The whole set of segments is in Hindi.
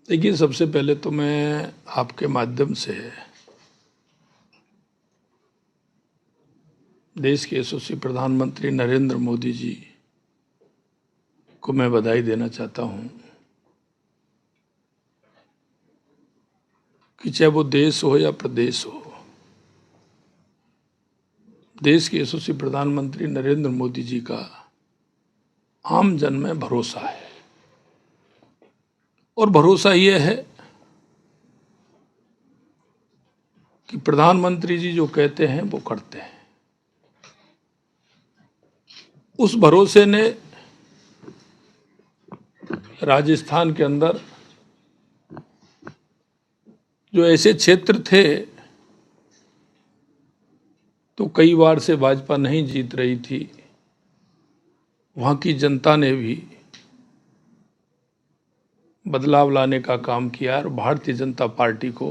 देखिए, सबसे पहले तो मैं आपके माध्यम से देश के यशस्वी प्रधानमंत्री नरेंद्र मोदी जी को मैं बधाई देना चाहता हूं कि चाहे वो देश हो या प्रदेश हो, देश के यशस्वी प्रधानमंत्री नरेंद्र मोदी जी का आम जन में भरोसा है। और भरोसा ये है कि प्रधानमंत्री जी जो कहते हैं वो करते हैं। उस भरोसे ने राजस्थान के अंदर जो ऐसे क्षेत्र थे तो कई बार से भाजपा नहीं जीत रही थी, वहां की जनता ने भी बदलाव लाने का काम किया और भारतीय जनता पार्टी को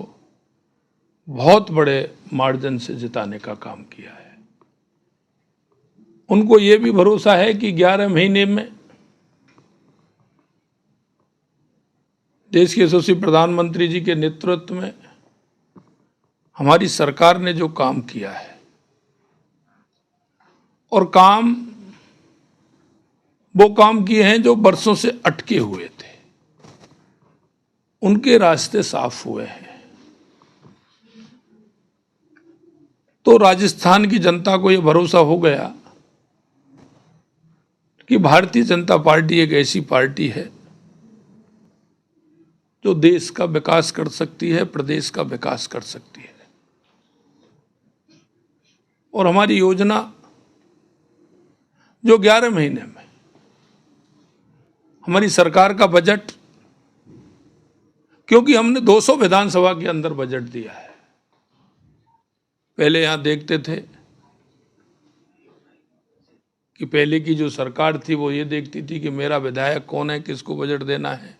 बहुत बड़े मार्जिन से जिताने का काम किया है। उनको ये भी भरोसा है कि 11 महीने में देश के यशस्वी प्रधानमंत्री जी के नेतृत्व में हमारी सरकार ने जो काम किया है, और वो काम किए हैं जो बरसों से अटके हुए थे, उनके रास्ते साफ हुए हैं। तो राजस्थान की जनता को यह भरोसा हो गया कि भारतीय जनता पार्टी एक ऐसी पार्टी है जो देश का विकास कर सकती है, प्रदेश का विकास कर सकती है। और हमारी योजना जो 11 महीने में हमारी सरकार का बजट, क्योंकि हमने 200 विधानसभा के अंदर बजट दिया है। पहले यहां देखते थे कि पहले की जो सरकार थी वो ये देखती थी कि मेरा विधायक कौन है, किसको बजट देना है।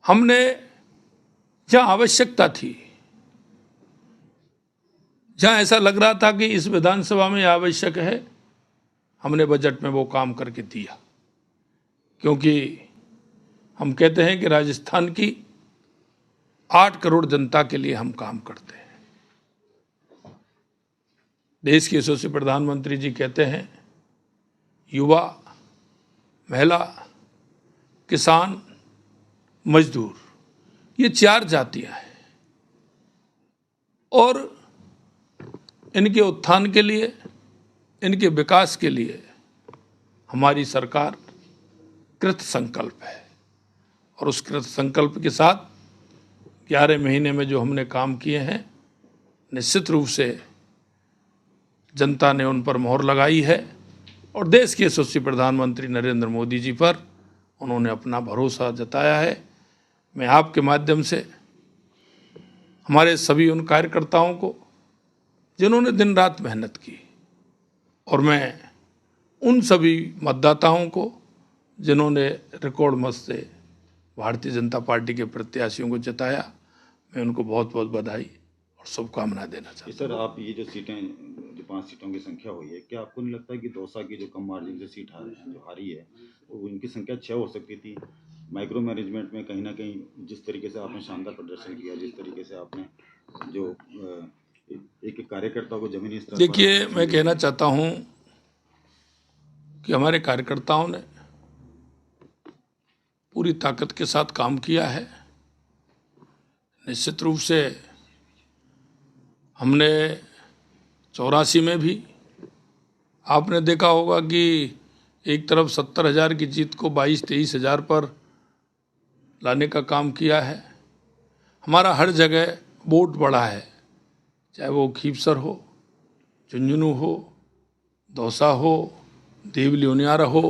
हमने जहां आवश्यकता थी, जहां ऐसा लग रहा था कि इस विधानसभा में आवश्यक है, हमने बजट में वो काम करके दिया। क्योंकि हम कहते हैं कि राजस्थान की 8 करोड़ जनता के लिए हम काम करते हैं। देश के यशस्वी प्रधानमंत्री जी कहते हैं युवा, महिला, किसान, मजदूर, ये 4 जातियां हैं और इनके उत्थान के लिए, इनके विकास के लिए हमारी सरकार कृत संकल्प है। और उस कृत संकल्प के साथ 11 महीने में जो हमने काम किए हैं, निश्चित रूप से जनता ने उन पर मोहर लगाई है और देश के यशस्वी प्रधानमंत्री नरेंद्र मोदी जी पर उन्होंने अपना भरोसा जताया है। मैं आपके माध्यम से हमारे सभी उन कार्यकर्ताओं को जिन्होंने दिन रात मेहनत की, और मैं उन सभी मतदाताओं को जिन्होंने रिकॉर्ड मत से भारतीय जनता पार्टी के प्रत्याशियों को जिताया, मैं उनको बहुत बहुत बधाई और शुभकामनाएं देना चाहता हूं। सर, आप ये जो सीटें, जो 5 सीटों की संख्या हुई है, क्या आपको नहीं लगता कि दौसा की जो कम मार्जिन से सीट जो हारी है, वो इनकी संख्या 6 हो सकती थी? माइक्रो मैनेजमेंट में कहीं ना कहीं जिस तरीके से आपने शानदार प्रदर्शन किया, जिस तरीके से आपने जो एक कार्यकर्ता को जमीनी स्तर पर, देखिए, मैं कहना चाहता हूं कि हमारे कार्यकर्ताओं ने पूरी ताकत के साथ काम किया है। निश्चित रूप से हमने 84 में भी आपने देखा होगा कि एक तरफ 70,000 की जीत को 22-23 हजार पर लाने का काम किया है। हमारा हर जगह वोट बढ़ा है, चाहे वो खीपसर हो, झुंझुनू हो, दौसा हो, देवली उनियारा हो,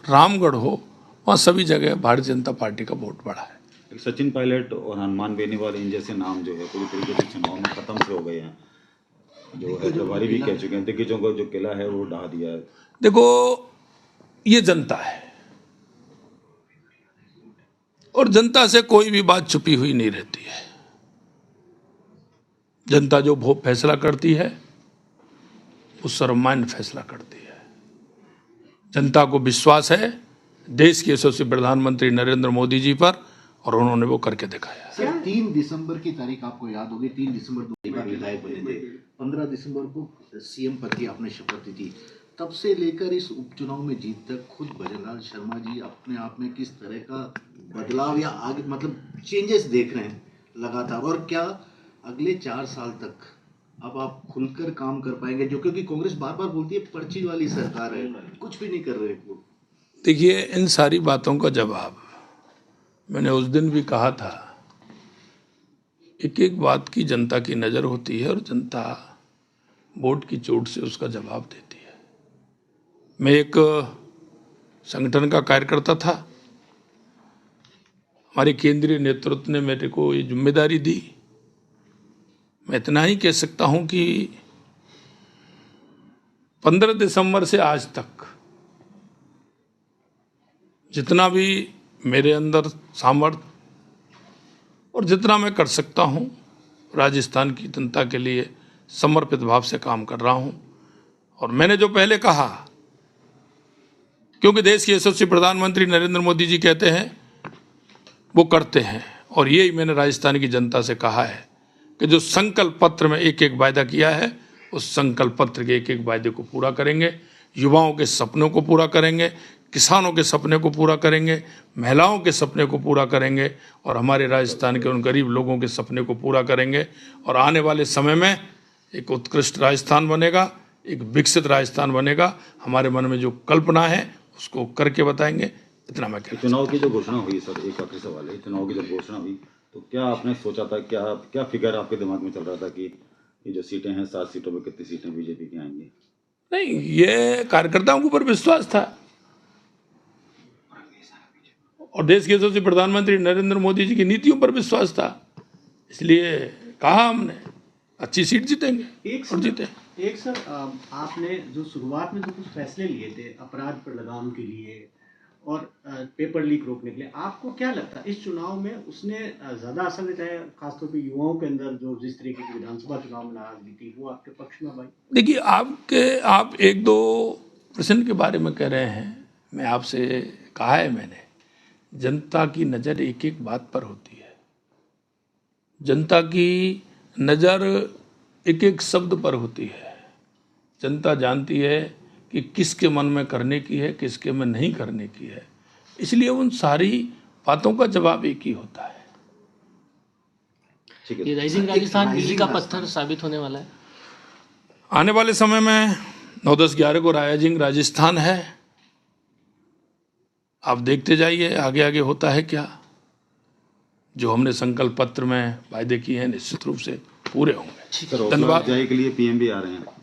रामगढ़ हो, वहाँ सभी जगह भारतीय जनता पार्टी का वोट बढ़ा है। सचिन पायलट और हनुमान बेनीवाल, इन जैसे नाम जो है पूरी तरीके से चुनाव में खत्म से हो गए हैं, जो है प्रभारी भी कह चुके हैं, दिग्गजों का जो किला है वो ढहा दिया है। देखो, ये जनता है और जनता से कोई भी बात छुपी हुई नहीं रहती है। जनता जो फैसला करती है वो सर्वमान्य फैसला करती है। जनता को विश्वास है देश के यशस्वी प्रधानमंत्री नरेंद्र मोदी जी पर, और उन्होंने वो करके दिखाया। सर 3 दिसंबर की तारीख आपको याद होगी, 3 दिसंबर 2 बार विधायक बने थे, 15 दिसंबर को सीएम पद की आपने शपथ ली थी। तब से लेकर इस उपचुनाव में जीत तक खुद भजनलाल शर्मा जी अपने आप में किस तरह का बदलाव या आगे मतलब चेंजेस देख रहे हैं लगातार, और क्या अगले 4 साल तक अब आप खुलकर काम कर पाएंगे, जो क्योंकि कांग्रेस बार बार बोलती है पर्ची वाली सरकार है, कुछ भी नहीं कर रहे वो। देखिए, इन सारी बातों का जवाब मैंने उस दिन भी कहा था, एक एक बात की जनता की नज़र होती है और जनता वोट की चोट से उसका जवाब देती है। मैं एक संगठन का कार्यकर्ता था, हमारे केंद्रीय नेतृत्व ने मेरे को ये जिम्मेदारी दी। मैं इतना ही कह सकता हूं कि 15 दिसंबर से आज तक जितना भी मेरे अंदर सामर्थ्य और जितना मैं कर सकता हूं, राजस्थान की जनता के लिए समर्पित भाव से काम कर रहा हूं। और मैंने जो पहले कहा, क्योंकि देश के यशस्वी प्रधानमंत्री नरेंद्र मोदी जी कहते हैं वो करते हैं, और यही मैंने राजस्थान की जनता से कहा है कि जो संकल्प पत्र में एक एक वायदा किया है, उस संकल्प पत्र के एक एक वायदे को पूरा करेंगे। युवाओं के सपनों को पूरा करेंगे, किसानों के सपने को पूरा करेंगे, महिलाओं के सपने को पूरा करेंगे, और हमारे राजस्थान के उन गरीब लोगों के सपने को पूरा करेंगे। और आने वाले समय में एक उत्कृष्ट राजस्थान बनेगा, एक विकसित राजस्थान बनेगा। हमारे मन में जो कल्पना है उसको करके बताएंगे। इतना मैं कहना। चुनाव की जो घोषणा हुई सर, एक आखिरी सवाल है, चुनाव की जब घोषणा हुई तो क्या आपने सोचा था, क्या फिगर आपके दिमाग में चल रहा था कि ये जो सीटें हैं 7 सीटों में कितनी सीटें बीजेपी की आएंगी? नहीं, ये कार्यकर्ताओं के ऊपर विश्वास था और देश के यशस्वी प्रधानमंत्री नरेंद्र मोदी जी की नीतियों पर विश्वास था, इसलिए कहा हमने अच्छी सीट जीतेंगे और जीते। एक सर, आपने जो शुरुआत में जो कुछ फैसले लिए थे अपराध पर लगाम के लिए और पेपर लीक रोकने के लिए, आपको क्या लगता है इस चुनाव में उसने ज्यादा असर दिखाया, खासतौर पे युवाओं के अंदर जो जिस तरीके की विधानसभा चुनाव में नाराजगी थी, वो आपके पक्ष में भाई? देखिए, आप एक दो प्रश्न के बारे में कह रहे हैं। मैं आपसे कहा है मैंने, जनता की नज़र एक एक बात पर होती है, जनता की नज़र एक एक शब्द पर होती है। जनता जानती है कि किसके मन में करने की है, किसके में नहीं करने की है, इसलिए उन सारी बातों का जवाब एक ही होता है। ये राइजिंग राजस्थान मील का पत्थर साबित होने वाला है। आने वाले समय में 9, 10, 11 को राइजिंग राजस्थान है। आप देखते जाइए आगे आगे होता है क्या। जो हमने संकल्प पत्र में वायदे किए हैं निश्चित रूप से पूरे होंगे। धन्यवाद। के लिए पीएम भी आ रहे हैं।